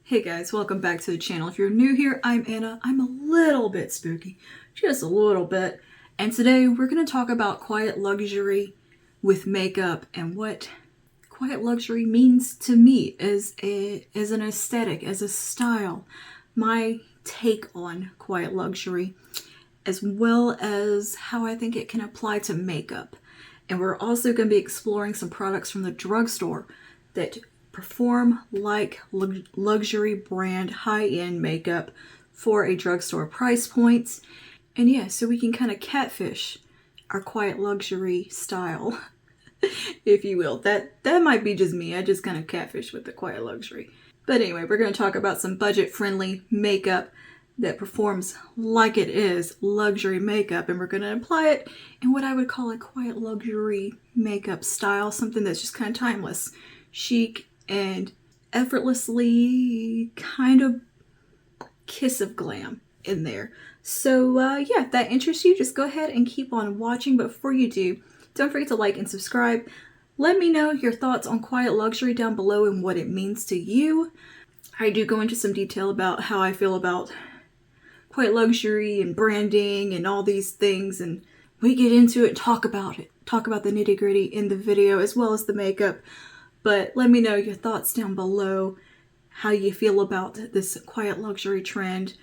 Hey guys, welcome back to the channel. If you're new here, I'm Anna. I'm a little bit spooky, just a little bit. And today we're going to talk about quiet luxury with makeup and what quiet luxury means to me as an aesthetic, as a style, my take on quiet luxury, as well as how I think it can apply to makeup. And we're also going to be exploring some products from the drugstore that perform like luxury brand high-end makeup for a drugstore price point. And yeah, so we can kind of catfish our quiet luxury style, if you will. That might be just me. I just kind of catfish with the quiet luxury. But anyway, we're going to talk about some budget-friendly makeup that performs like it is luxury makeup, and we're going to apply it in what I would call a quiet luxury makeup style, something that's just kind of timeless, chic, and effortlessly kind of kiss of glam in there. So yeah, if that interests you, just go ahead and keep on watching. But before you do, don't forget to like and subscribe. Let me know your thoughts on quiet luxury down below and what it means to you. I do go into some detail about how I feel about quiet luxury and branding and all these things, and we get into it, talk about the nitty-gritty in the video as well as the makeup. But let me know your thoughts down below, how you feel about this quiet luxury trend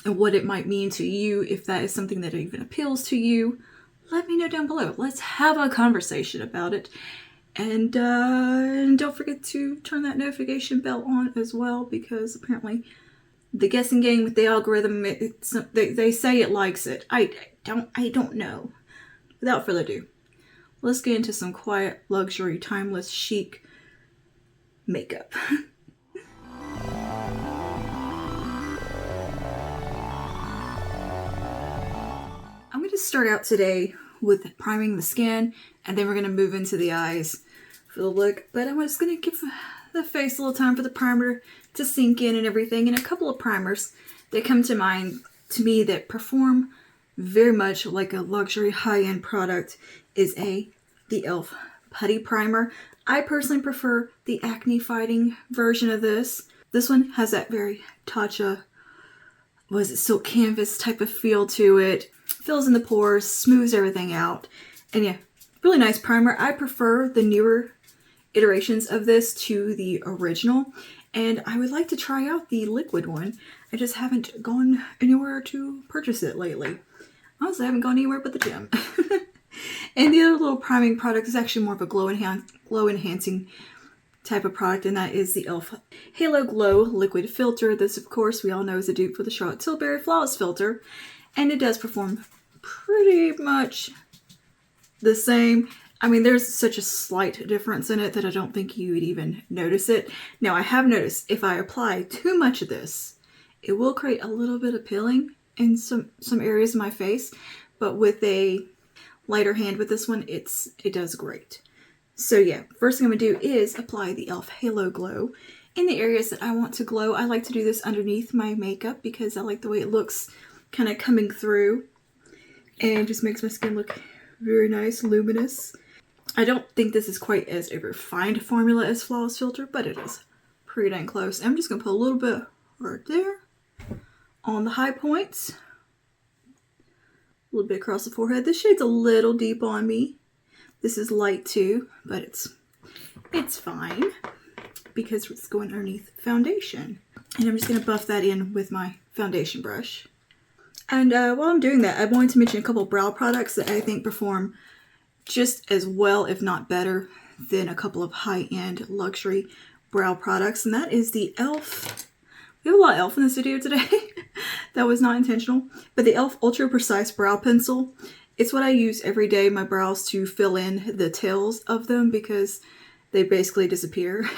and what it might mean to you, if that is something that even appeals to you. Let me know down below. Let's have a conversation about it. And don't forget to turn that notification bell on as well, because apparently the guessing game with the algorithm, they say it likes it. I don't know. Without further ado, let's get into some quiet luxury, timeless, chic makeup. I'm going to start out today with priming the skin, and then we're going to move into the eyes for the look. But I'm just going to give the face a little time for the primer to sink in and everything. And a couple of primers that come to mind to me that perform very much like a luxury high-end product is the e.l.f. Putty Primer. I personally prefer the acne fighting version of this. This one has that very Tatcha, silk canvas type of feel to it. Fills in the pores, smooths everything out. And yeah, really nice primer. I prefer the newer iterations of this to the original. And I would like to try out the liquid one. I just haven't gone anywhere to purchase it lately. Honestly, I haven't gone anywhere but the gym. And the other little priming product is actually more of a glow enhancing type of product, and that is the e.l.f. Halo Glow Liquid Filter. This, of course, we all know is a dupe for the Charlotte Tilbury Flawless Filter, and it does perform pretty much the same. I mean, there's such a slight difference in it that I don't think you would even notice it. Now, I have noticed if I apply too much of this, it will create a little bit of peeling in some areas of my face, but with a lighter hand with this one, it does great. So yeah, first thing I'm going to do is apply the e.l.f. Halo Glow in the areas that I want to glow. I like to do this underneath my makeup because I like the way it looks kind of coming through, and just makes my skin look very nice, luminous. I don't think this is quite as a refined formula as Flawless Filter, but it is pretty dang close. I'm just going to put a little bit right there on the high points. A little bit across the forehead. This shade's a little deep on me. This is light too, but it's fine because it's going underneath foundation. And I'm just going to buff that in with my foundation brush. And while I'm doing that, I wanted to mention a couple brow products that I think perform just as well, if not better, than a couple of high-end luxury brow products. And that is the e.l.f. We have a lot of e.l.f. in this video today. That was not intentional. But the e.l.f. Ultra Precise Brow Pencil. It's what I use every day, my brows, to fill in the tails of them because they basically disappear.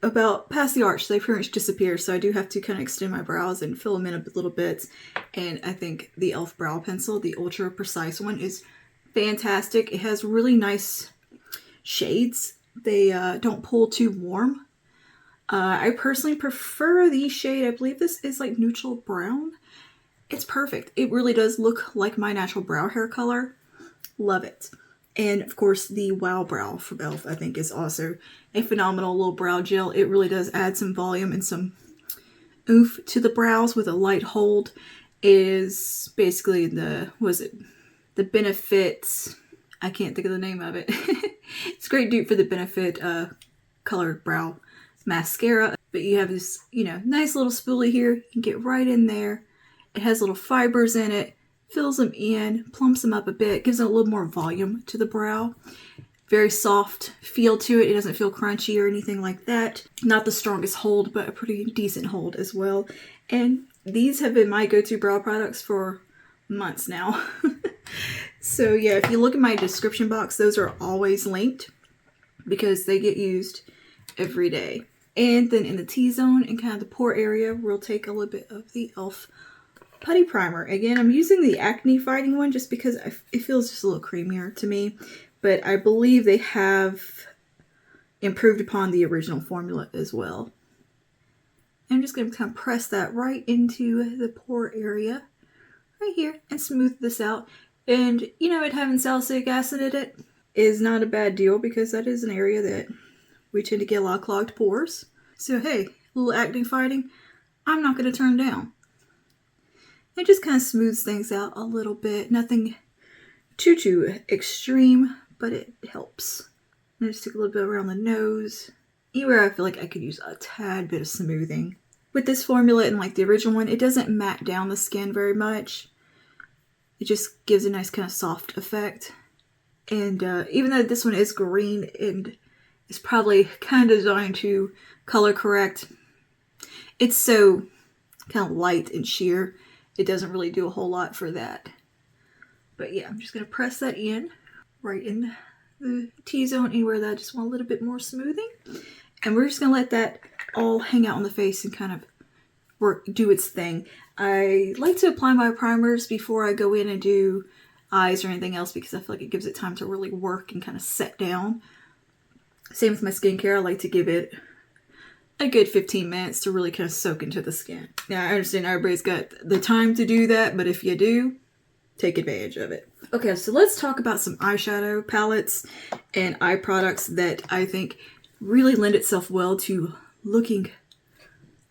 About past the arch, they pretty much disappear. So I do have to kind of extend my brows and fill them in a little bit. And I think the e.l.f. Brow Pencil, the Ultra Precise one, is fantastic. It has really nice shades. They don't pull too warm. I personally prefer the shade, I believe this is like neutral brown. It's perfect. It really does look like my natural brow hair color. Love it. And of course the Wow Brow from e.l.f. I think is also a phenomenal little brow gel. It really does add some volume and some oomph to the brows with a light hold is basically the Benefit, I can't think of the name of it. It's a great dupe for the Benefit colored brow mascara. But you have this, nice little spoolie here. You can get right in there. It has little fibers in it, fills them in, plumps them up a bit, gives it a little more volume to the brow. Very soft feel to it. It doesn't feel crunchy or anything like that. Not the strongest hold, but a pretty decent hold as well. And these have been my go-to brow products for months now. So yeah, if you look at my description box, those are always linked because they get used every day. And then in the T-zone and kind of the pore area, we'll take a little bit of the e.l.f. Putty Primer. Again, I'm using the acne fighting one just because it feels just a little creamier to me. But I believe they have improved upon the original formula as well. I'm just going to kind of press that right into the pore area right here and smooth this out. And, it having salicylic acid in it is not a bad deal because that is an area that we tend to get a lot of clogged pores. So, hey, a little acne fighting, I'm not going to turn down. It just kind of smooths things out a little bit. Nothing too extreme, but it helps. I'm just take a little bit around the nose. Anywhere I feel like I could use a tad bit of smoothing. With this formula and like the original one, it doesn't matte down the skin very much. It just gives a nice kind of soft effect. And even though this one is green and is probably kind of designed to color correct, it's so kind of light and sheer. It doesn't really do a whole lot for that. But yeah, I'm just going to press that in right in the T-zone, anywhere that I just want a little bit more smoothing. And we're just going to let that all hang out on the face and kind of do its thing. I like to apply my primers before I go in and do eyes or anything else because I feel like it gives it time to really work and kind of set down. Same with my skincare. I like to give it a good 15 minutes to really kind of soak into the skin. Now, I understand everybody's got the time to do that, but if you do, take advantage of it. Okay, so let's talk about some eyeshadow palettes and eye products that I think really lend itself well to looking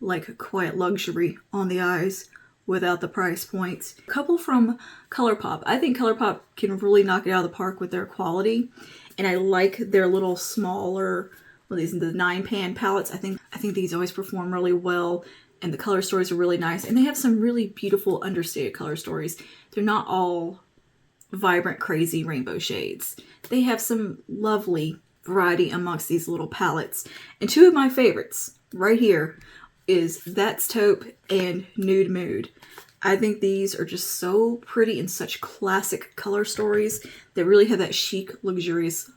like a quiet luxury on the eyes without the price points. A couple from ColourPop. I think ColourPop can really knock it out of the park with their quality, and I like their little smaller, these the 9-pan palettes. I think these always perform really well, and the color stories are really nice, and they have some really beautiful understated color stories. They're not all vibrant, crazy rainbow shades. They have some lovely variety amongst these little palettes, and two of my favorites right here is That's Taupe and Nude Mood. I think these are just so pretty and such classic color stories that really have that chic, luxurious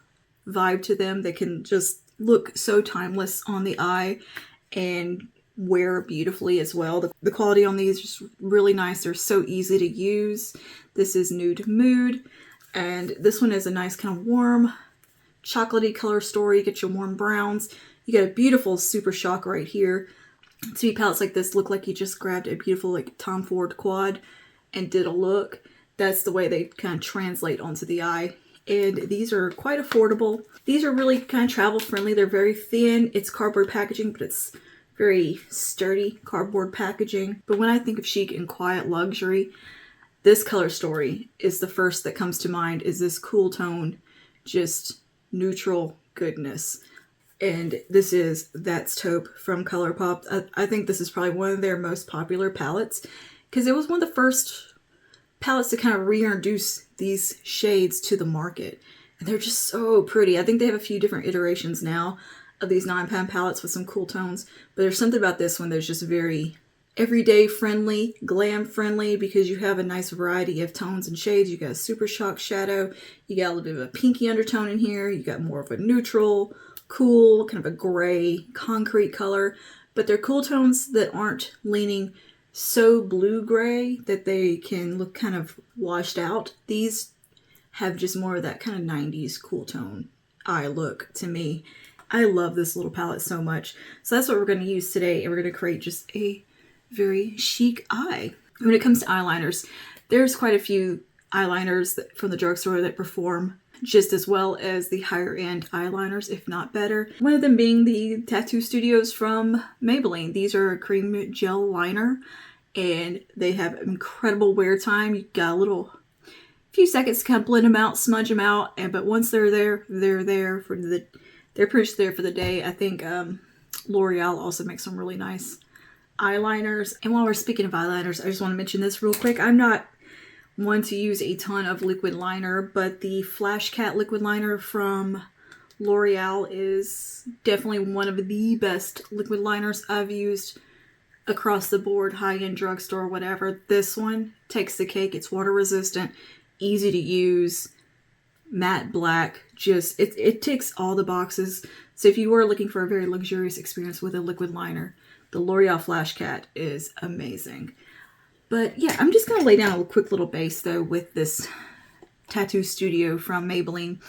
vibe to them. They can just look so timeless on the eye and wear beautifully as well. The quality on these is just really nice. They're so easy to use. This is Nude Mood, and this one is a nice kind of warm, chocolatey color story. You get your warm browns. You get a beautiful Super Shock right here. To me, palettes like this look like you just grabbed a beautiful like Tom Ford quad and did a look. That's the way they kind of translate onto the eye. And these are quite affordable. These are really kind of travel friendly. They're very thin. It's cardboard packaging, but it's very sturdy cardboard packaging. But when I think of chic and quiet luxury, this color story is the first that comes to mind, is this cool tone, just neutral goodness. And this is That's Taupe from ColourPop. I think this is probably one of their most popular palettes because it was one of the first palettes to kind of reintroduce these shades to the market. And they're just so pretty. I think they have a few different iterations now of these 9-pan palettes with some cool tones. But there's something about this one that's just very everyday friendly, glam friendly, because you have a nice variety of tones and shades. You got a Super Shock shadow. You got a little bit of a pinky undertone in here. You got more of a neutral, cool, kind of a gray, concrete color. But they're cool tones that aren't leaning so blue-gray that they can look kind of washed out. These have just more of that kind of 90s cool tone eye look to me. I love this little palette so much. So that's what we're going to use today, and we're going to create just a very chic eye. When it comes to eyeliners, there's quite a few eyeliners from the drugstore that perform just as well as the higher end eyeliners, if not better. One of them being the Tattoo Studios from Maybelline. These are a cream gel liner and they have incredible wear time. You got a few seconds to kind of blend them out, smudge them out, but once they're there, they're pretty much there for the day. I think L'Oreal also makes some really nice eyeliners. And while we're speaking of eyeliners, I just want to mention this real quick. I'm not one to use a ton of liquid liner, but the Flash Cat liquid liner from L'Oreal is definitely one of the best liquid liners I've used across the board, high-end drugstore, whatever. This one takes the cake. It's water resistant, easy to use, matte black, just it ticks all the boxes. So if you were looking for a very luxurious experience with a liquid liner, the L'Oreal Flash Cat is amazing. But yeah, I'm just going to lay down a quick little base though with this Tattoo Studio from Maybelline.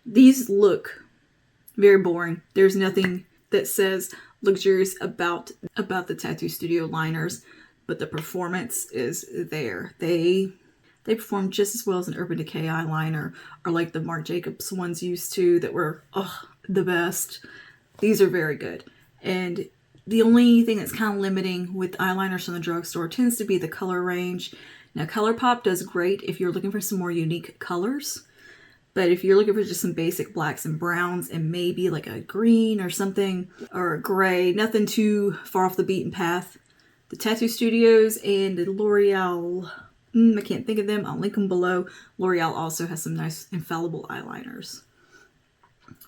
These look very boring. There's nothing that says luxurious about the Tattoo Studio liners, but the performance is there. They perform just as well as an Urban Decay eyeliner, or like the Marc Jacobs ones used to that were the best. These are very good. And the only thing that's kind of limiting with eyeliners from the drugstore tends to be the color range. Now, ColourPop does great if you're looking for some more unique colors. But if you're looking for just some basic blacks and browns and maybe like a green or something, or a gray, nothing too far off the beaten path, the Tattoo Studios and the L'Oreal, I can't think of them, I'll link them below. L'Oreal also has some nice infallible eyeliners.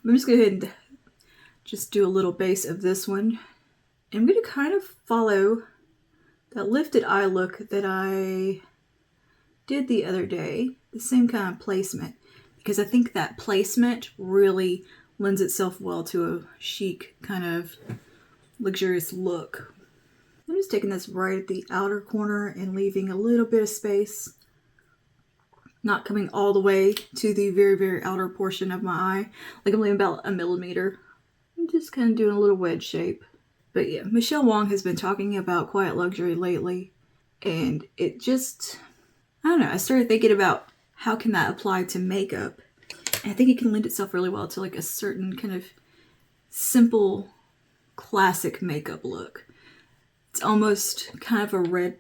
I'm just going to go ahead and just do a little base of this one. And I'm going to kind of follow that lifted eye look that I did the other day, the same kind of placement, because I think that placement really lends itself well to a chic kind of luxurious look. I'm just taking this right at the outer corner and leaving a little bit of space, not coming all the way to the very, very outer portion of my eye. Like I'm leaving about 1 millimeter. I'm just kind of doing a little wedge shape. But yeah, Michelle Wong has been talking about quiet luxury lately, and it just, I don't know, I started thinking about how can that apply to makeup. And I think it can lend itself really well to like a certain kind of simple, classic makeup look. It's almost kind of a red,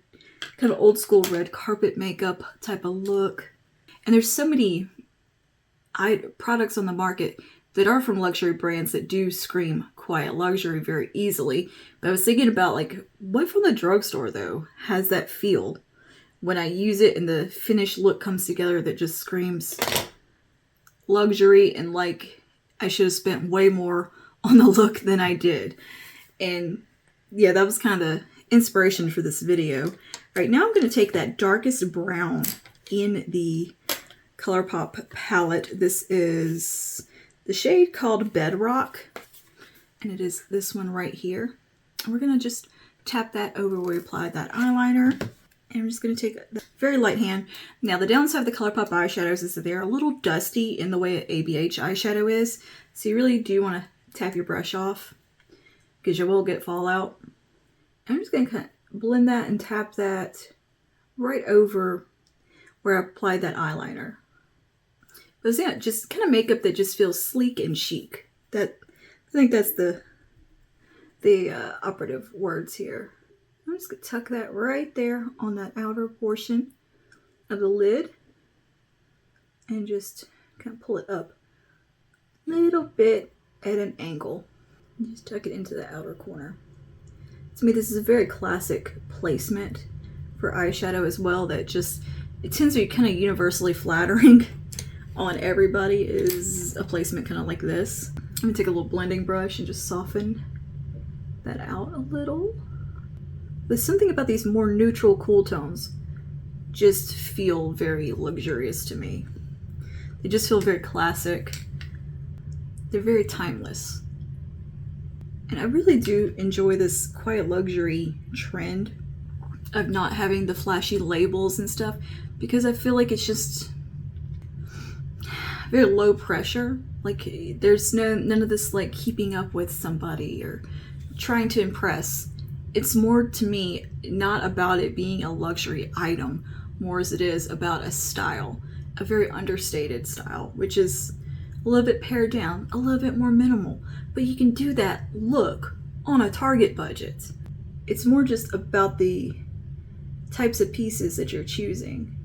kind of old school red carpet makeup type of look. And there's so many products on the market that are from luxury brands that do scream quiet luxury very easily. But I was thinking about like, what from the drugstore though has that feel when I use it and the finished look comes together that just screams luxury and like I should have spent way more on the look than I did. And yeah, that was kind of the inspiration for this video. Right now I'm going to take that darkest brown in the ColourPop palette. This is the shade called Bedrock, and it is this one right here. And we're going to just tap that over where we applied that eyeliner. And I'm just going to take a very light hand. Now, the downside of the ColourPop eyeshadows is that they're a little dusty in the way an ABH eyeshadow is. So you really do want to tap your brush off because you will get fallout. I'm just going to kind of blend that and tap that right over where I applied that eyeliner. But yeah, just kind of makeup that just feels sleek and chic. I think that's the operative words here. I'm just going to tuck that right there on that outer portion of the lid and just kind of pull it up a little bit at an angle. And just tuck it into the outer corner. To me, this is a very classic placement for eyeshadow as well, that just, it tends to be kind of universally flattering on everybody, is a placement kind of like this. I'm going to take a little blending brush and just soften that out a little. There's something about these more neutral cool tones just feel very luxurious to me. They just feel very classic. They're very timeless. And I really do enjoy this quiet luxury trend of not having the flashy labels and stuff, because I feel like it's just very low pressure. Like there's none of this like keeping up with somebody or trying to impress. It's more, to me, not about it being a luxury item, more as it is about a style. a very understated style, which is a little bit pared down, a little bit more minimal. But you can do that look on a Target budget. It's more just about the types of pieces that you're choosing.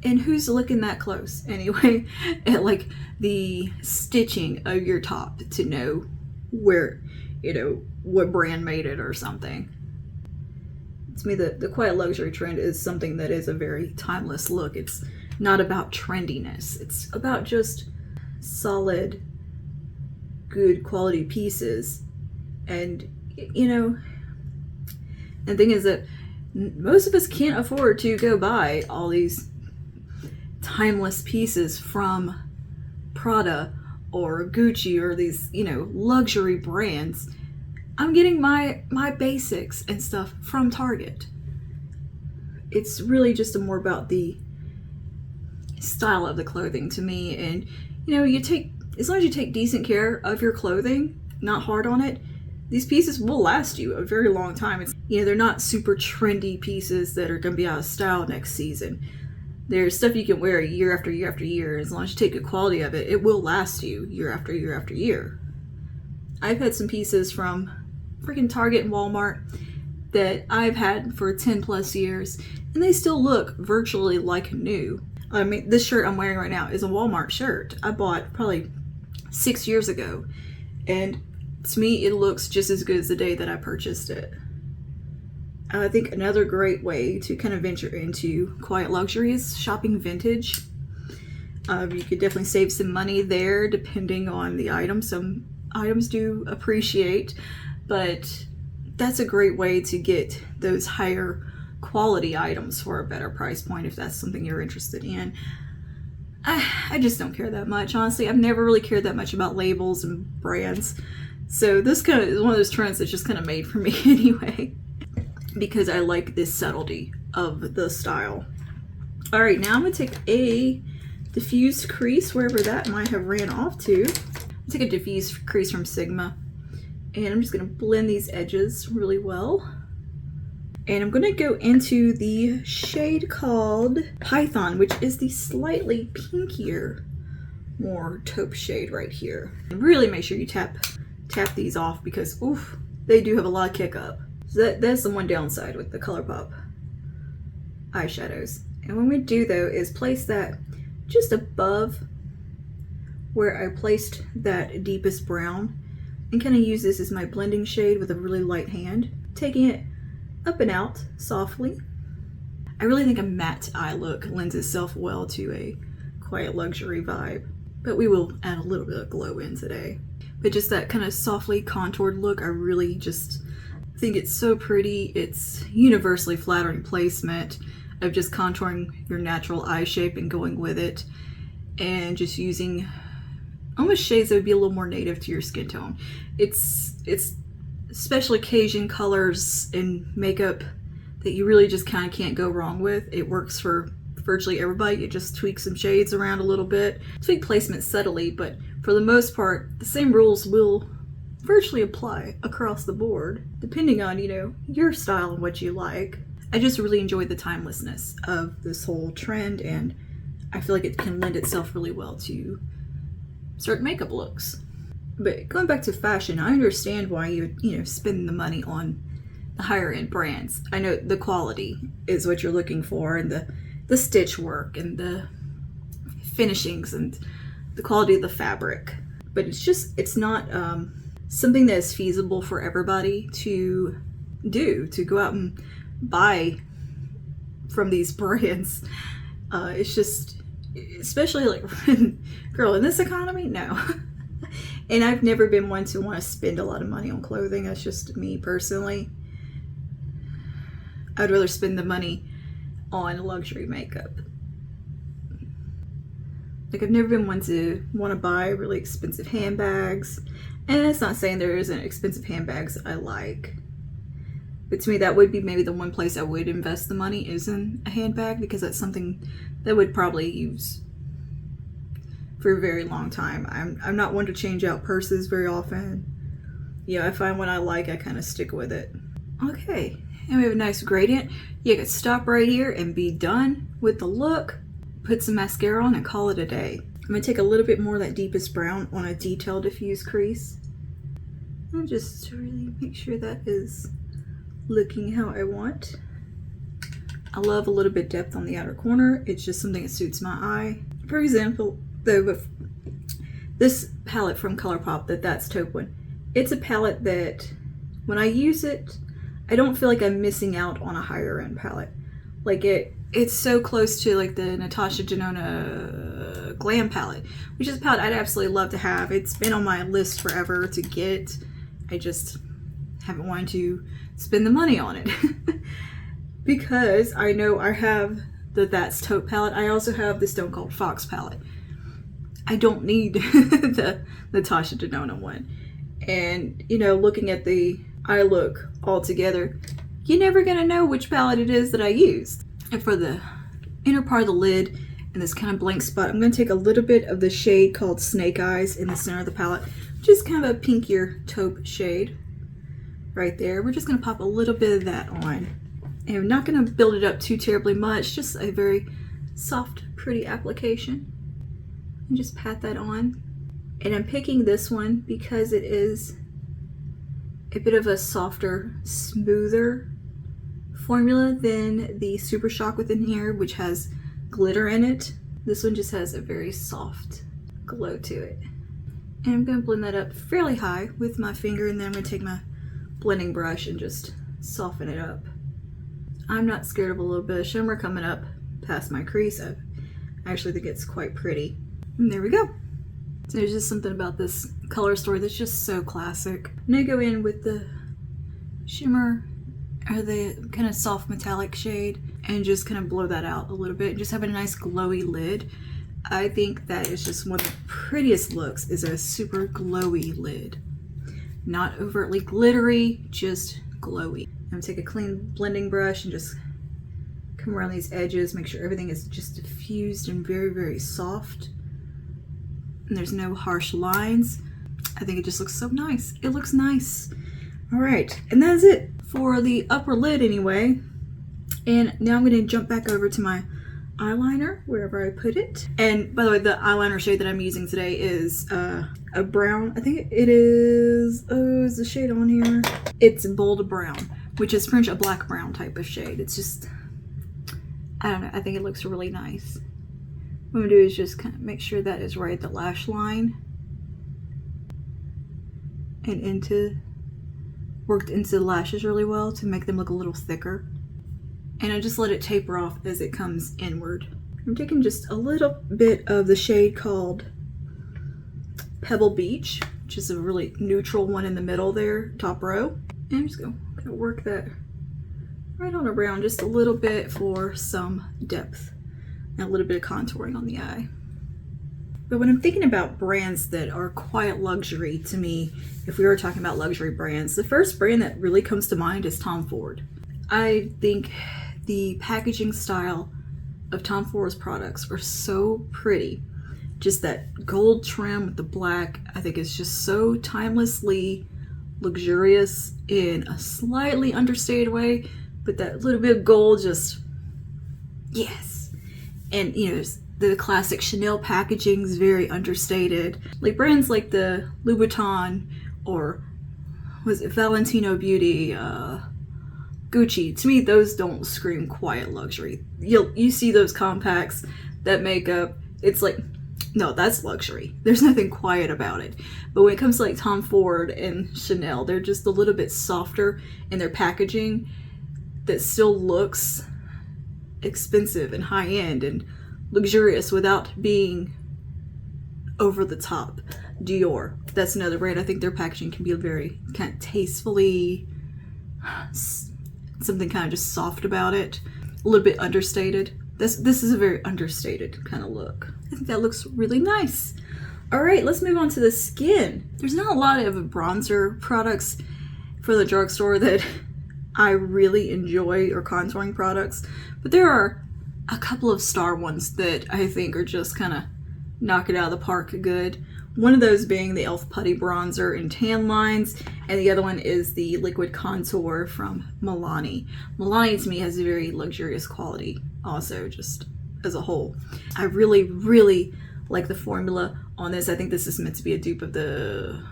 And who's looking that close anyway at like the stitching of your top to know where, what brand made it or something. To me, the quiet luxury trend is something that is a very timeless look. It's not about trendiness. It's about just solid, good quality pieces. And, the thing is that most of us can't afford to go buy all these timeless pieces from Prada or Gucci or these, luxury brands. I'm getting my basics and stuff from Target. It's really just more about the style of the clothing to me. And, as long as you take decent care of your clothing, not hard on it, these pieces will last you a very long time. They're not super trendy pieces that are going to be out of style next season. There's stuff you can wear year after year after year. As long as you take good quality of it, it will last you year after year after year. I've had some pieces from freaking Target and Walmart that I've had for 10 plus years, and they still look virtually like new. I mean, this shirt I'm wearing right now is a Walmart shirt I bought probably 6 years ago, and to me it looks just as good as the day that I purchased it. I think another great way to kind of venture into quiet luxury is shopping vintage. You could definitely save some money there depending on the item. Some items do appreciate, but that's a great way to get those higher quality items for a better price point if that's something you're interested in. I just don't care that much, honestly. I've never really cared that much about labels and brands. So this kind of is one of those trends that's just kind of made for me anyway, because I like this subtlety of the style. All right, now I'm gonna take a diffused crease wherever that might have ran off to. Take a diffused crease from Sigma, and I'm just gonna blend these edges really well. And I'm gonna go into the shade called Python, which is the slightly pinkier, more taupe shade right here. And really make sure you tap these off because, oof, they do have a lot of kick up. So that's the one downside with the ColourPop eyeshadows. And what I'm gonna do though is place that just above where I placed that deepest brown and kind of use this as my blending shade with a really light hand, taking it up and out softly. I really think a matte eye look lends itself well to a quiet luxury vibe, but we will add a little bit of glow in today. But just that kind of softly contoured look, I really just think it's so pretty. It's universally flattering placement of just contouring your natural eye shape and going with it, and just using almost shades that would be a little more native to your skin tone. It's special occasion colors and makeup that you really just kind of can't go wrong with. It works for virtually everybody. You just tweak some shades around a little bit, tweak placement subtly, but for the most part, the same rules will virtually apply across the board, depending on, your style and what you like. I just really enjoy the timelessness of this whole trend, and I feel like it can lend itself really well to certain makeup looks. But going back to fashion, I understand why you would, spend the money on the higher end brands. I know the quality is what you're looking for, and the stitch work and the finishings and the quality of the fabric. But it's not something that is feasible for everybody to do, to go out and buy from these brands. It's just, especially like, girl, in this economy, no. And I've never been one to want to spend a lot of money on clothing. That's just me personally. I'd rather spend the money on luxury makeup. Like, I've never been one to want to buy really expensive handbags. And it's not saying there isn't expensive handbags I like. But to me, that would be maybe the one place I would invest the money is in a handbag, because that's something that I would probably use for a very long time. I'm not one to change out purses very often. I find what I like, I kind of stick with it. Okay, and we have a nice gradient. You could stop right here and be done with the look. put some mascara on and call it a day. I'm going to take a little bit more of that deepest brown on a detail diffuse crease. And just to really make sure that is looking how I want. I love a little bit depth on the outer corner. It's just something that suits my eye. For example, though, with this palette from ColourPop, that's taupe one, it's a palette that when I use it, I don't feel like I'm missing out on a higher end palette. Like it's so close to like the Natasha Denona Glam palette, which is a palette I'd absolutely love to have. It's been on my list forever to get. I just haven't wanted to spend the money on it. Because I know I have the That's Taupe palette. I also have the Stone Cold Fox palette. I don't need the Natasha Denona one. And, you know, looking at the eye look all together, you're never going to know which palette it is that I used. And for the inner part of the lid and this kind of blank spot, I'm going to take a little bit of the shade called Snake Eyes in the center of the palette, which is kind of a pinkier taupe shade right there. We're just going to pop a little bit of that on. And I'm not going to build it up too terribly much, just a very soft, pretty application. And just pat that on. And I'm picking this one because it is a bit of a softer, smoother formula than the Super Shock Within Here, which has glitter in it. This one just has a very soft glow to it. And I'm going to blend that up fairly high with my finger, and then I'm going to take my blending brush and just soften it up. I'm not scared of a little bit of shimmer coming up past my crease. I actually think it's quite pretty. And there we go. So there's just something about this color story that's just so classic. I'm gonna go in with the shimmer or the kind of soft metallic shade and just kind of blow that out a little bit and just have a nice glowy lid. I think that is just one of the prettiest looks, is a super glowy lid. Not overtly glittery, just glowy. I'm gonna take a clean blending brush and just come around these edges, make sure everything is just diffused and very, very soft. And there's no harsh lines. I think it just looks so nice. It looks nice. All right, and that's it for the upper lid anyway. And now I'm gonna jump back over to my eyeliner, wherever I put it. And by the way, the eyeliner shade that I'm using today is a brown. I think it is, oh, is the shade on here? It's bold brown, which is French a black brown type of shade. It's just, I don't know, I think it looks really nice. What I'm gonna do is just kind of make sure that is right at the lash line and worked into the lashes really well to make them look a little thicker. And I just let it taper off as it comes inward. I'm taking just a little bit of the shade called Pebble Beach, which is a really neutral one in the middle there, top row. And I'm just gonna work that right on around just a little bit for some depth and a little bit of contouring on the eye. But when I'm thinking about brands that are quite luxury to me, if we were talking about luxury brands, the first brand that really comes to mind is Tom Ford. I think the packaging style of Tom Ford's products are so pretty. Just that gold trim with the black, I think it's just so timelessly luxurious in a slightly understated way, but that little bit of gold just, yes. And you know, the classic Chanel packaging is very understated. Like brands like the Louboutin or was it Valentino Beauty, Gucci, to me those don't scream quiet luxury. You see those compacts, that makeup, it's like, no, that's luxury. There's nothing quiet about it. But when it comes to like Tom Ford and Chanel, they're just a little bit softer in their packaging that still looks expensive and high-end and luxurious without being over the top. Dior, that's another brand. I think their packaging can be very kind of tastefully, something kind of just soft about it, a little bit understated. This is a very understated kind of look. I think that looks really nice. All right, let's move on to the skin. There's not a lot of bronzer products for the drugstore that I really enjoy, or contouring products, but there are a couple of star ones that I think are just kind of knock it out of the park good. One of those being the e.l.f. Putty Bronzer in Tan Lines, and the other one is the Liquid Contour from Milani. Milani to me has a very luxurious quality also, just as a whole. I really, really like the formula on this. I think this is meant to be a dupe of the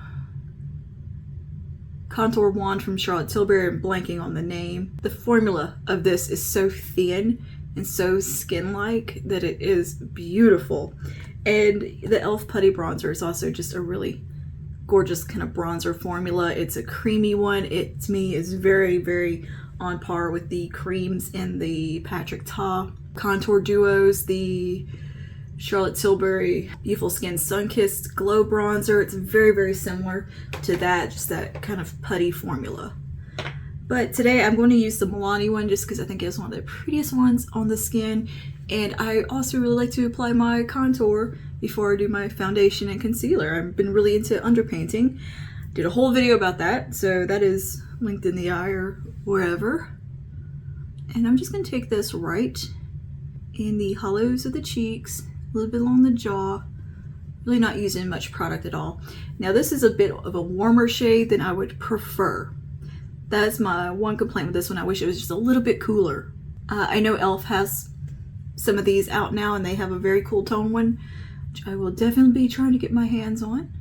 contour wand from Charlotte Tilbury. I'm blanking on the name. The formula of this is so thin and so skin-like that it is beautiful. And the e.l.f. Putty Bronzer is also just a really gorgeous kind of bronzer formula. It's a creamy one. It, to me, is very, very on par with the creams in the Patrick Ta contour duos, the Charlotte Tilbury Youthful Skin Sunkissed Glow Bronzer. It's very, very similar to that, just that kind of putty formula. But today I'm going to use the Milani one just because I think it's one of the prettiest ones on the skin. And I also really like to apply my contour before I do my foundation and concealer. I've been really into underpainting. Did a whole video about that, so that is linked in the eye or wherever. And I'm just going to take this right in the hollows of the cheeks, a little bit along the jaw. Really not using much product at all. Now this is a bit of a warmer shade than I would prefer. That's my one complaint with this one. I wish it was just a little bit cooler. I know e.l.f. has some of these out now, and they have a very cool tone one, which I will definitely be trying to get my hands on.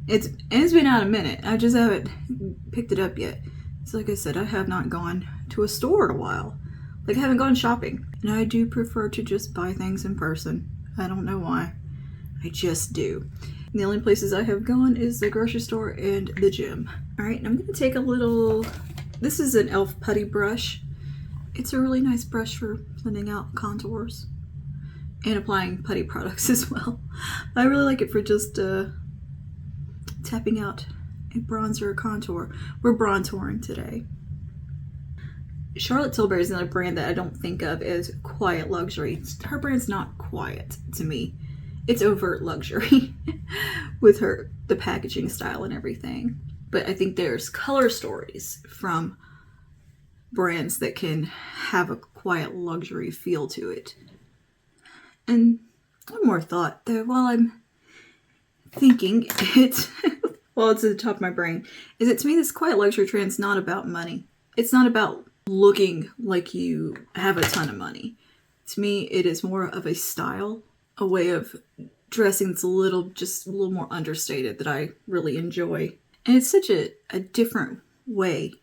It's been out a minute. I just haven't picked it up yet. So like I said, I have not gone to a store in a while. Like, I haven't gone shopping. And I do prefer to just buy things in person. I don't know why. I just do. And the only places I have gone is the grocery store and the gym. Alright, and I'm going to take a little... This is an e.l.f. putty brush. It's a really nice brush for blending out contours and applying putty products as well. I really like it for just tapping out a bronzer or contour. We're bronzing today. Charlotte Tilbury is another brand that I don't think of as quiet luxury. Her brand's not quiet to me. It's overt luxury with the packaging style and everything. But I think there's color stories from brands that can have a quiet luxury feel to it. And one more thought though, while I'm thinking it, while it's at the top of my brain, is that to me this quiet luxury trend is not about money. It's not about looking like you have a ton of money. To me, it is more of a style, a way of dressing that's just a little more understated that I really enjoy. And it's such a different way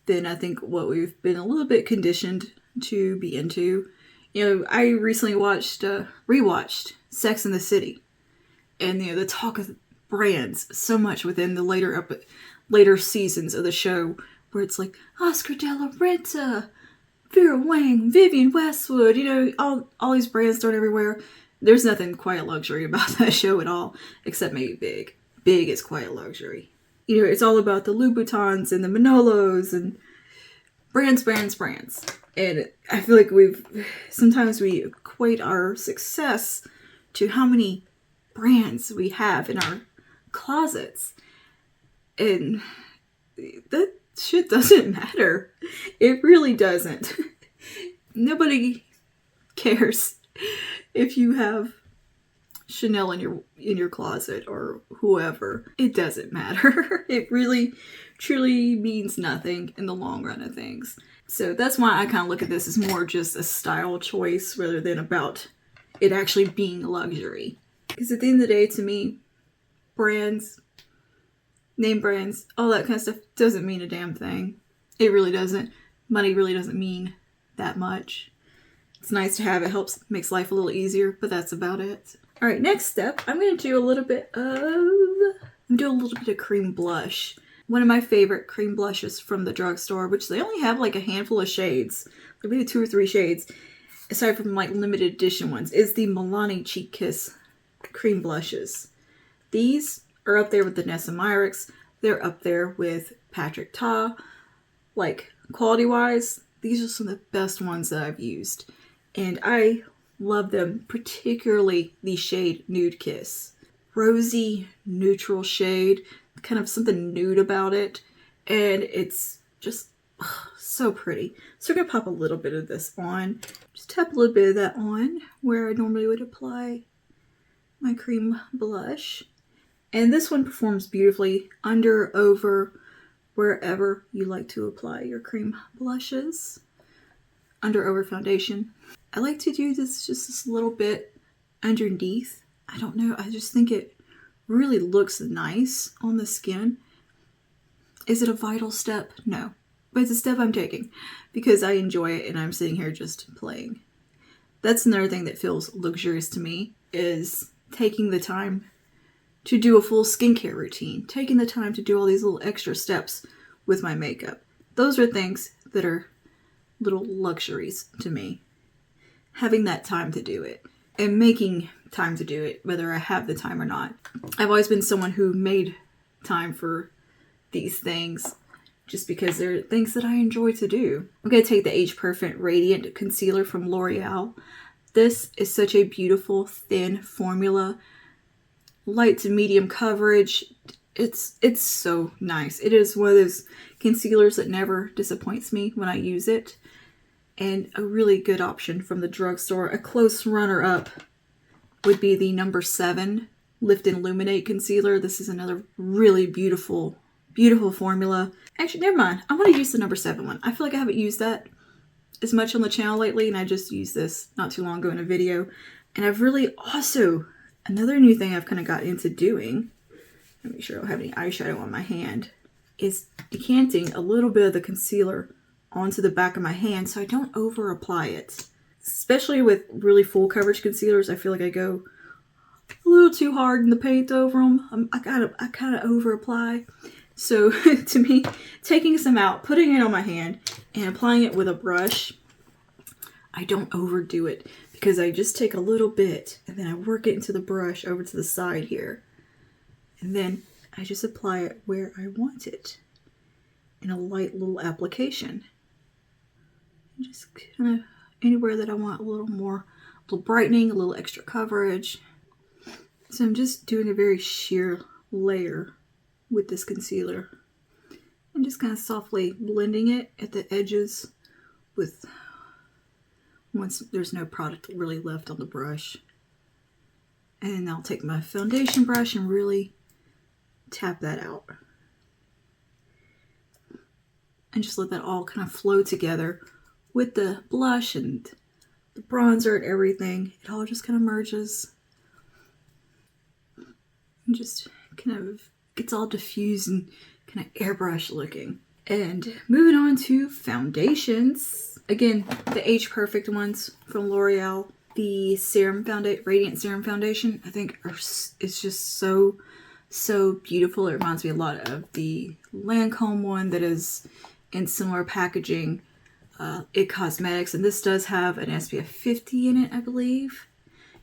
than I think what we've been a little bit conditioned to be into. You know, I recently rewatched Sex and the City. And, you know, the talk of brands so much within the later seasons of the show, where it's like Oscar de la Renta, Vera Wang, Vivienne Westwood, you know, all these brands thrown everywhere. There's nothing quiet luxury about that show at all, except maybe Big. Big is quiet luxury. You know, it's all about the Louboutins and the Manolos and brands. And I feel like sometimes we equate our success to how many brands we have in our closets. And that shit doesn't matter. It really doesn't. Nobody cares if you have Chanel in your closet or whoever. It doesn't matter. It really truly means nothing in the long run of things. So that's why I kind of look at this as more just a style choice rather than about it actually being luxury. Because at the end of the day, to me, brands, name brands, all that kind of stuff doesn't mean a damn thing. It really doesn't. Money really doesn't mean that much. It's nice to have. It makes life a little easier, but that's about it. All right, next step, I'm going to do a little bit of cream blush. One of my favorite cream blushes from the drugstore, which they only have like a handful of shades, maybe 2 or 3 shades, aside from like limited edition ones, is the Milani Cheek Kiss cream blushes. These are up there with the Nessa Myricks. They're up there with Patrick Ta. Like, quality-wise, these are some of the best ones that I've used. And I love them, particularly the shade Nude Kiss. Rosy, neutral shade, kind of something nude about it. And it's just so pretty. So I'm going to pop a little bit of this on. Just tap a little bit of that on where I normally would apply my cream blush. And this one performs beautifully under, over, wherever you like to apply your cream blushes. Under, over foundation. I like to do this just this little bit underneath. I don't know, I just think it really looks nice on the skin. Is it a vital step? No. But it's a step I'm taking because I enjoy it and I'm sitting here just playing. That's another thing that feels luxurious to me, is taking the time to do a full skincare routine, taking the time to do all these little extra steps with my makeup. Those are things that are little luxuries to me. Having that time to do it and making time to do it, whether I have the time or not. I've always been someone who made time for these things just because they're things that I enjoy to do. I'm going to take the Age Perfect Radiant Concealer from L'Oreal. This is such a beautiful, thin formula. Light to medium coverage. It's so nice. It is one of those concealers that never disappoints me when I use it. And a really good option from the drugstore. A close runner-up would be the number 7 Lift and Illuminate Concealer. This is another really beautiful formula. Actually, never mind. I want to use the number 7 one. I feel like I haven't used that as much on the channel lately, and I just used this not too long ago in a video. And I've really also, another new thing I've kind of got into doing, let me make sure I don't have any eyeshadow on my hand, is decanting a little bit of the concealer onto the back of my hand so I don't over apply it. Especially with really full coverage concealers, I feel like I go a little too hard in the paint over them. I kind of over apply. So to me, taking some out, putting it on my hand, and applying it with a brush, I don't overdo it because I just take a little bit and then I work it into the brush over to the side here. And then I just apply it where I want it in a light little application. Just kind of anywhere that I want a little more, a little brightening, a little extra coverage. So I'm just doing a very sheer layer with this concealer and just kind of softly blending it at the edges with once there's no product really left on the brush. And I'll take my foundation brush and really tap that out and just let that all kind of flow together with the blush and the bronzer and everything. It all just kind of merges and just kind of gets all diffused and kind of airbrush looking. And moving on to foundations. Again, the Age Perfect ones from L'Oreal. The Radiant Serum Foundation, I think it's just so beautiful. It reminds me a lot of the Lancome one that is in similar packaging. It Cosmetics, and this does have an SPF 50 in it, I believe.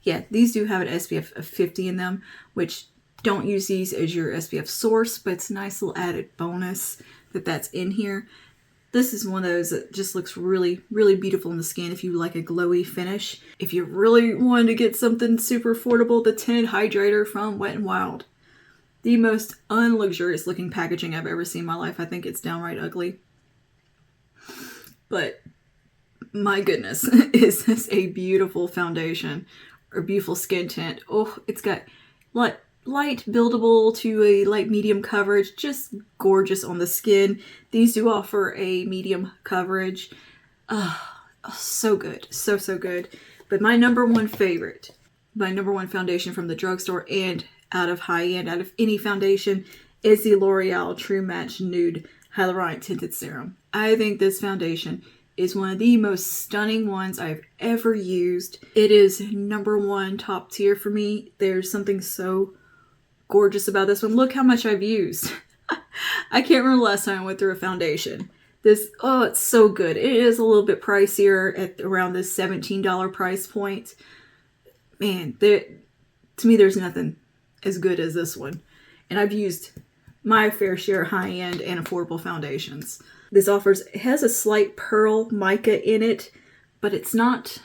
Yeah, these do have an SPF of 50 in them, which don't use these as your SPF source, but it's a nice little added bonus that that's in here. This is one of those that just looks really, really beautiful in the skin if you like a glowy finish. If you really wanted to get something super affordable, the Tinted Hydrator from Wet n Wild. The most unluxurious looking packaging I've ever seen in my life. I think it's downright ugly. But my goodness, is this a beautiful foundation or beautiful skin tint. Oh, it's got light buildable to a light medium coverage, just gorgeous on the skin. These do offer a medium coverage. Oh, so good, so good. But my number one favorite, my number one foundation from the drugstore and out of high-end, out of any foundation, is the L'Oreal True Match Nude Hyaluronic Tinted Serum. I think this foundation is one of the most stunning ones I've ever used. It is number one top tier for me. There's something so gorgeous about this one. Look how much I've used. I can't remember the last time I went through a foundation. It's so good. It is a little bit pricier at around this $17 price point. Man, to me there's nothing as good as this one. And I've used my fair share of high-end and affordable foundations. This it has a slight pearl mica in it, but it's not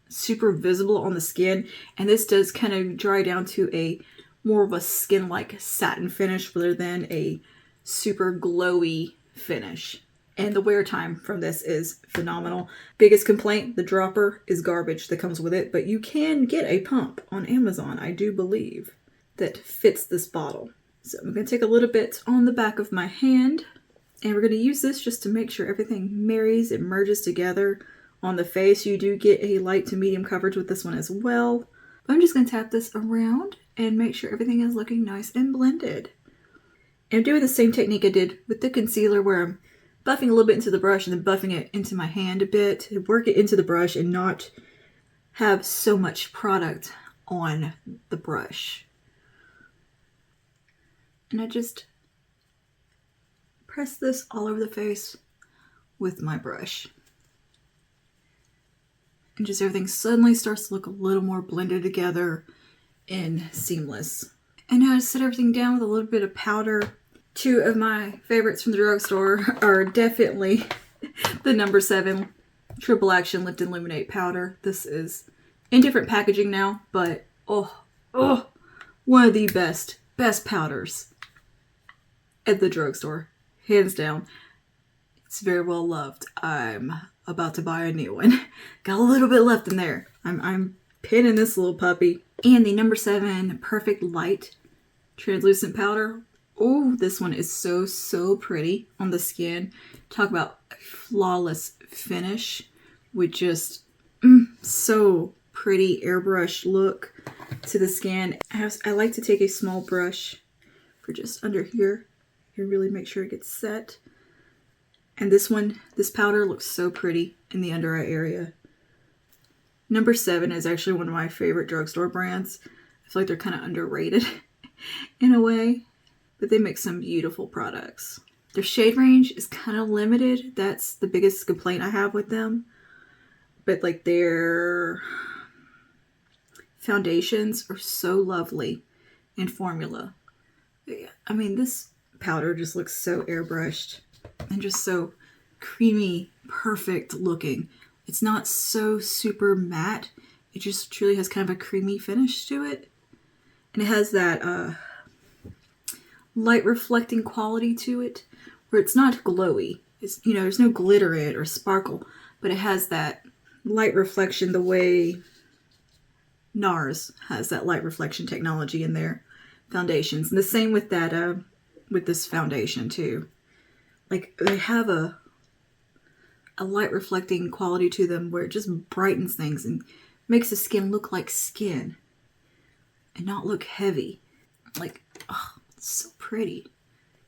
super visible on the skin. And this does kind of dry down to a more of a skin-like satin finish rather than a super glowy finish. And the wear time from this is phenomenal. Biggest complaint, the dropper is garbage that comes with it, but you can get a pump on Amazon, I do believe, that fits this bottle. So I'm going to take a little bit on the back of my hand, and we're going to use this just to make sure everything marries and merges together on the face. You do get a light to medium coverage with this one as well. I'm just going to tap this around and make sure everything is looking nice and blended. And I'm doing the same technique I did with the concealer, where I'm buffing a little bit into the brush and then buffing it into my hand a bit to work it into the brush and not have so much product on the brush. And I just press this all over the face with my brush. And just everything suddenly starts to look a little more blended together and seamless. And now I set everything down with a little bit of powder. Two of my favorites from the drugstore are definitely the No. 7 Triple Action Lift and Illuminate powder. This is in different packaging now, but one of the best powders at the drugstore, hands down. It's very well loved. I'm about to buy a new one. Got a little bit left in there. I'm pinning this little puppy. And the No. 7 Perfect Light translucent powder. Oh, this one is so pretty on the skin. Talk about a flawless finish with just so pretty airbrush look to the skin. I like to take a small brush for just under here and really make sure it gets set. And this powder looks so pretty in the under eye area. No. 7 is actually one of my favorite drugstore brands. I feel like they're kind of underrated in a way, but they make some beautiful products. Their shade range is kind of limited. That's the biggest complaint I have with them. But like their foundations are so lovely in formula. I mean, this powder just looks so airbrushed and just so creamy, perfect looking. It's not so super matte. It just truly has kind of a creamy finish to it. And it has that light reflecting quality to it, where it's not glowy. It's, you know, there's no glitter in it or sparkle, but it has that light reflection the way NARS has that light reflection technology in their foundations. And the same with that, with this foundation too. Like they have a light reflecting quality to them where it just brightens things and makes the skin look like skin and not look heavy. Like, oh, it's so pretty.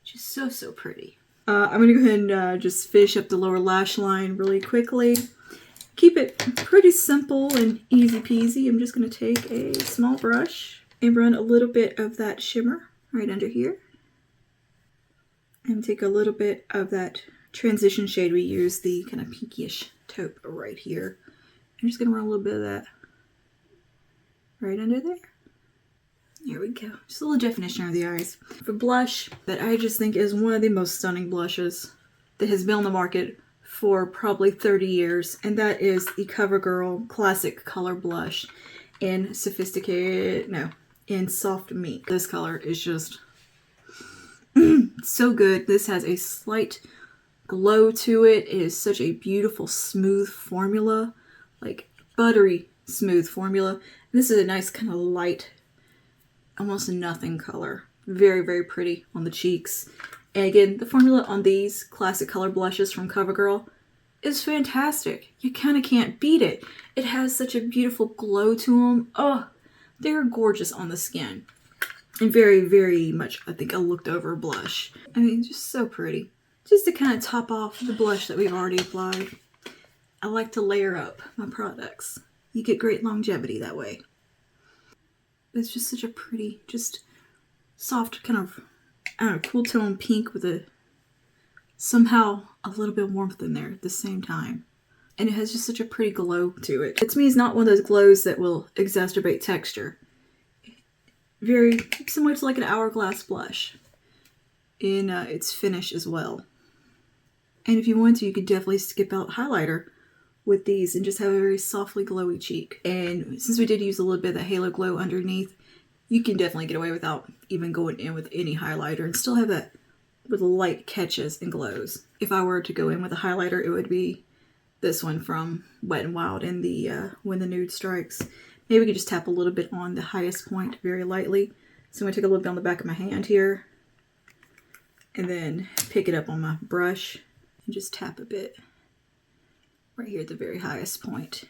Just so pretty. I'm going to go ahead and just finish up the lower lash line really quickly. Keep it pretty simple and easy peasy. I'm just going to take a small brush and run a little bit of that shimmer right under here. And take a little bit of that transition shade we use, the kind of pinkish taupe right here. I'm just going to run a little bit of that right under there. There we go. Just a little definition of the eyes. For blush, that I just think is one of the most stunning blushes that has been on the market for probably 30 years. And that is the CoverGirl Classic Color Blush in Soft Mink. This color is just so good. This has a slight glow to it. It is such a beautiful, smooth formula. Like buttery, smooth formula. And this is a nice kind of light, almost nothing color. Very pretty on the cheeks. And again, the formula on these classic color blushes from CoverGirl is fantastic. You kind of can't beat it. It has such a beautiful glow to them. Oh, they're gorgeous on the skin. And very much, I think, a looked over blush. I mean, just so pretty. Just to kind of top off the blush that we've already applied. I like to layer up my products. You get great longevity that way. It's just such a pretty, just soft kind of, I don't know, cool tone pink with somehow a little bit of warmth in there at the same time. And it has just such a pretty glow to it. To me, it's not one of those glows that will exacerbate texture. Very similar to like an hourglass blush in its finish as well. And if you want to, you could definitely skip out highlighter with these and just have a very softly glowy cheek. And since we did use a little bit of the halo glow underneath, you can definitely get away without even going in with any highlighter and still have that with light catches and glows. If I were to go in with a highlighter, it would be this one from Wet n Wild in the When the Nude Strikes. Maybe we could just tap a little bit on the highest point very lightly. So I'm going to take a little bit on the back of my hand here and then pick it up on my brush and just tap a bit right here at the very highest point.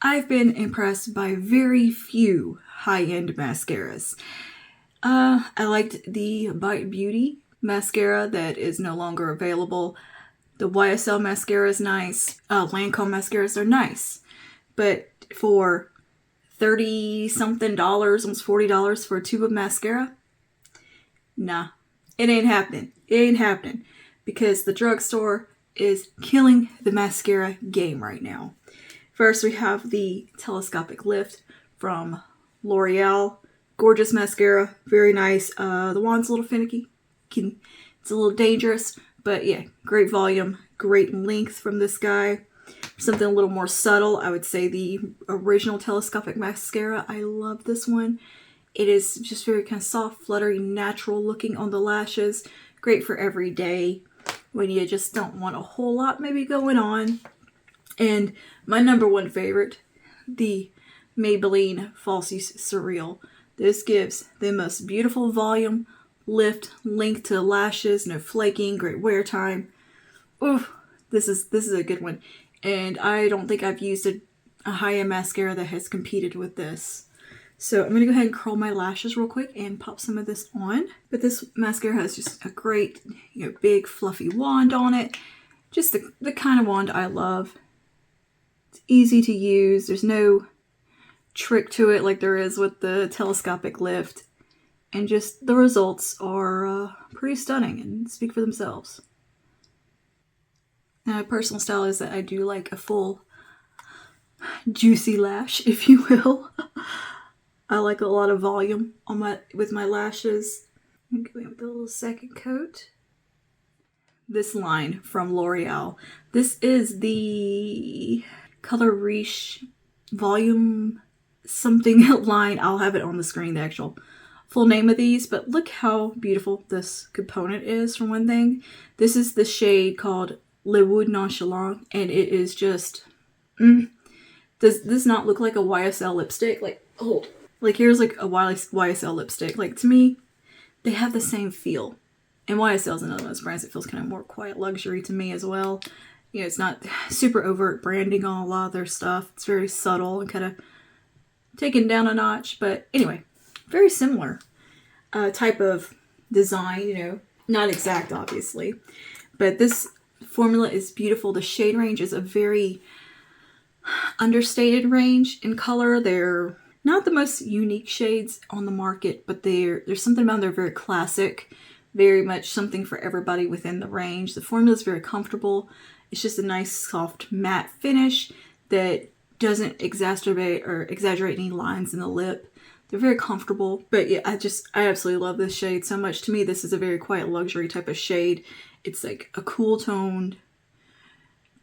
I've been impressed by very few high-end mascaras. I liked the Bite Beauty mascara that is no longer available. The YSL mascara is nice. Lancome mascaras are nice. But for $30-something, almost $40 for a tube of mascara, nah, it ain't happening. It ain't happening. Because the drugstore is killing the mascara game right now. First, we have the Telescopic Lift from L'Oreal. Gorgeous mascara, very nice. The wand's a little finicky. It's a little dangerous, but yeah, great volume, great length from this guy. Something a little more subtle, I would say the original Telescopic mascara. I love this one. It is just very kind of soft, fluttery, natural looking on the lashes. Great for every day when you just don't want a whole lot maybe going on. And my number one favorite, the Maybelline Falsies Surreal. This gives the most beautiful volume, lift, length to the lashes, no flaking, great wear time. Oof, this is a good one. And I don't think I've used a high-end mascara that has competed with this. So I'm going to go ahead and curl my lashes real quick and pop some of this on. But this mascara has just a great, big fluffy wand on it. Just the kind of wand I love. It's easy to use. There's no trick to it like there is with the Telescopic Lift. And just the results are pretty stunning and speak for themselves. Now, my personal style is that I do like a full juicy lash, if you will. I like a lot of volume with my lashes. I'm going with a little second coat. This line from L'Oreal. This is the Color Riche Volume something line. I'll have it on the screen, the actual full name of these, but look how beautiful this component is for one thing. This is the shade called Le Wood Nonchalant, and it is just, does this not look like a YSL lipstick? Like here's like a YSL lipstick. Like to me, they have the same feel. And YSL is another one of those brands that feels kind of more quiet luxury to me as well. It's not super overt branding on a lot of their stuff. It's very subtle and kind of taken down a notch, but anyway, very similar type of design, not exact obviously, but this formula is beautiful. The shade range is a very understated range in color. They're not the most unique shades on the market, but there's something about them. They're very classic, very much something for everybody within the range. The formula is very comfortable. It's just a nice soft matte finish that doesn't exacerbate or exaggerate any lines in the lip. They're very comfortable, but yeah, I absolutely love this shade so much. To me, this is a very quiet luxury type of shade. It's like a cool toned,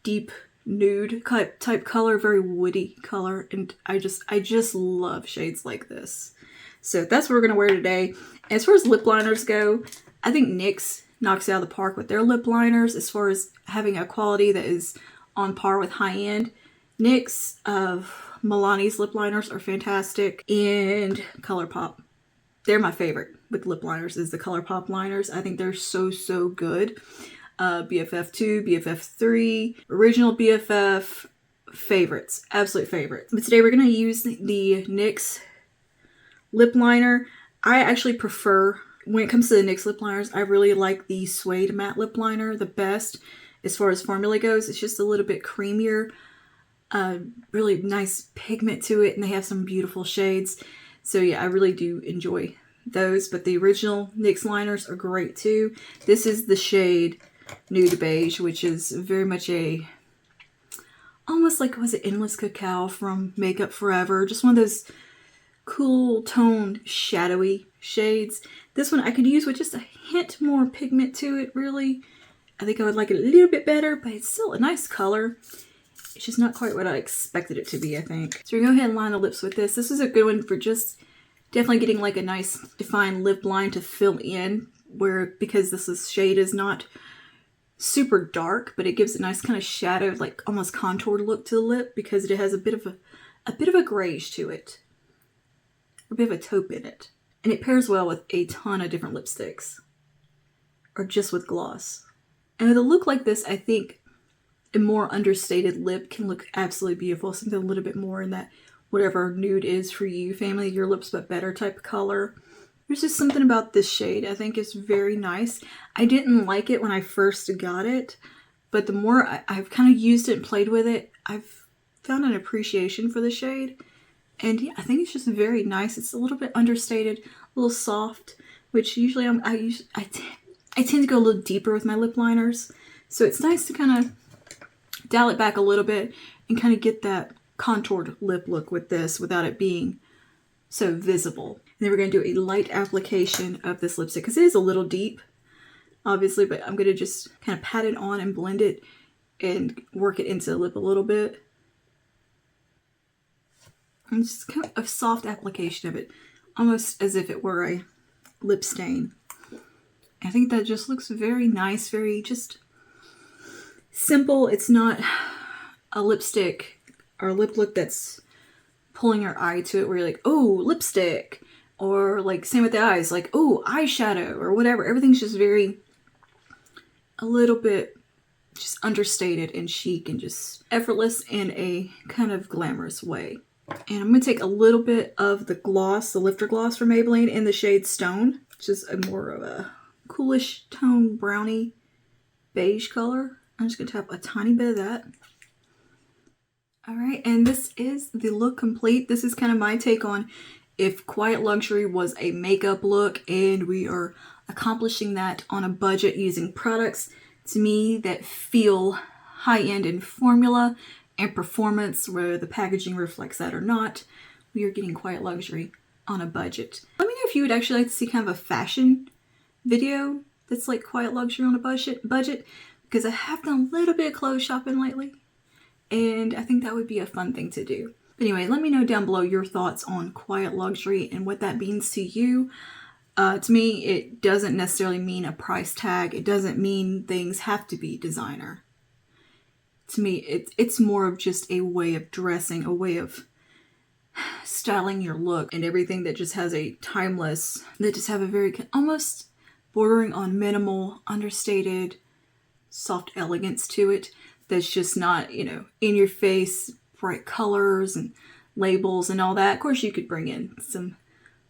deep nude type color, very woody color, and I just love shades like this. So that's what we're gonna wear today. As far as lip liners go, I think NYX knocks it out of the park with their lip liners as far as having a quality that is on par with high end. NYX of Milani's lip liners are fantastic, and ColourPop. They're my favorite with lip liners is the ColourPop liners. I think they're so good. BFF2, BFF3, original BFF, favorites, absolute favorites. But today we're going to use the NYX lip liner. I actually prefer, when it comes to the NYX lip liners, I really like the Suede matte lip liner the best as far as formula goes. It's just a little bit creamier. Really nice pigment to it, and they have some beautiful shades. So yeah, I really do enjoy those, but the original NYX liners are great too. This is the shade Nude Beige, which is very much almost like, was it Endless Cacao from Makeup Forever? Just one of those cool toned shadowy shades. This one I could use with just a hint more pigment to it, really. I think I would like it a little bit better, but it's still a nice color. It's just not quite what I expected it to be, I think. So we're going to go ahead and line the lips with this. This is a good one for just definitely getting like a nice defined lip line to fill in, because this shade is not super dark, but it gives a nice kind of shadow, like almost contoured look to the lip, because it has a bit of a grayish to it. A bit of a taupe in it. And it pairs well with a ton of different lipsticks. Or just with gloss. And with a look like this, I think a more understated lip can look absolutely beautiful. Something a little bit more in that whatever nude is for you, family your lips but better type of color. There's just something about this shade I think is very nice. I didn't like it when I first got it, but the more I've kind of used it and played with it, I've found an appreciation for the shade. And yeah, I think it's just very nice. It's a little bit understated, a little soft, which usually I tend to go a little deeper with my lip liners. So it's nice to kind of dial it back a little bit and kind of get that contoured lip look with this without it being so visible. And then we're going to do a light application of this lipstick because it is a little deep, obviously, but I'm going to just kind of pat it on and blend it and work it into the lip a little bit. And just kind of a soft application of it, almost as if it were a lip stain. I think that just looks very nice, very just simple. It's not a lipstick or a lip look that's pulling your eye to it where you're like, oh, lipstick. Or like same with the eyes, like, oh, eyeshadow or whatever. Everything's just very, a little bit just understated and chic and just effortless in a kind of glamorous way. And I'm going to take a little bit of the gloss, the lifter gloss from Maybelline in the shade Stone, which is a more of a coolish tone brownie beige color. I'm just going to tap a tiny bit of that. All right, and this is the look complete. This is kind of my take on if Quiet Luxury was a makeup look and we are accomplishing that on a budget using products, to me, that feel high-end in formula and performance, whether the packaging reflects that or not. We are getting Quiet Luxury on a budget. Let me know if you would actually like to see kind of a fashion video that's like Quiet Luxury on a budget, because I have done a little bit of clothes shopping lately, and I think that would be a fun thing to do. Anyway, let me know down below your thoughts on Quiet Luxury and what that means to you. To me, it doesn't necessarily mean a price tag. It doesn't mean things have to be designer. To me, it's more of just a way of dressing, a way of styling your look, and everything that just has a timeless, that just have a very almost bordering on minimal, understated, soft elegance to it. That's just not, you know, in your face, bright colors and labels and all that. Of course, you could bring in some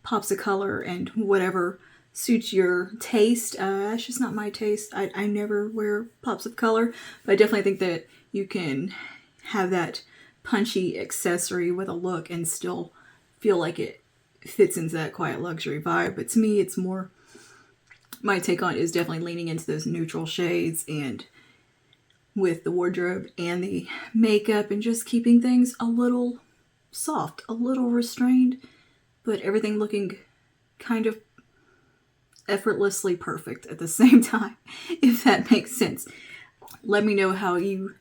pops of color and whatever suits your taste. That's just not my taste. I never wear pops of color, but I definitely think that you can have that punchy accessory with a look and still feel like it fits into that Quiet Luxury vibe. But to me, it's more, my take on it is definitely leaning into those neutral shades and with the wardrobe and the makeup and just keeping things a little soft, a little restrained, but everything looking kind of effortlessly perfect at the same time, if that makes sense. Let me know how you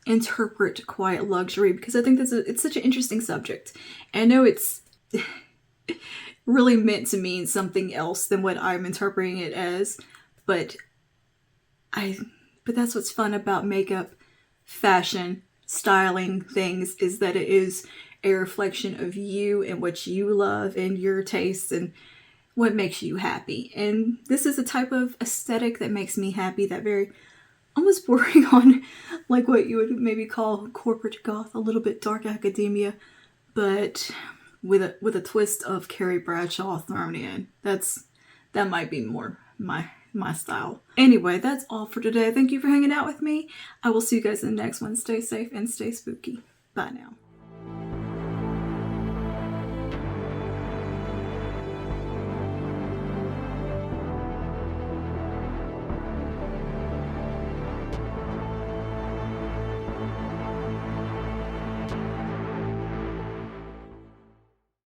interpret Quiet Luxury, because I think it's such an interesting subject. And I know it's really meant to mean something else than what I'm interpreting it as, but that's what's fun about makeup, fashion, styling things, is that it is a reflection of you and what you love and your tastes and what makes you happy. And this is a type of aesthetic that makes me happy, that very almost bordering on like what you would maybe call corporate goth, a little bit dark academia, but with a twist of Carrie Bradshaw thrown in. That might be more my style. Anyway, that's all for today. Thank you for hanging out with me. I will see you guys in the next one. Stay safe and stay spooky. Bye now.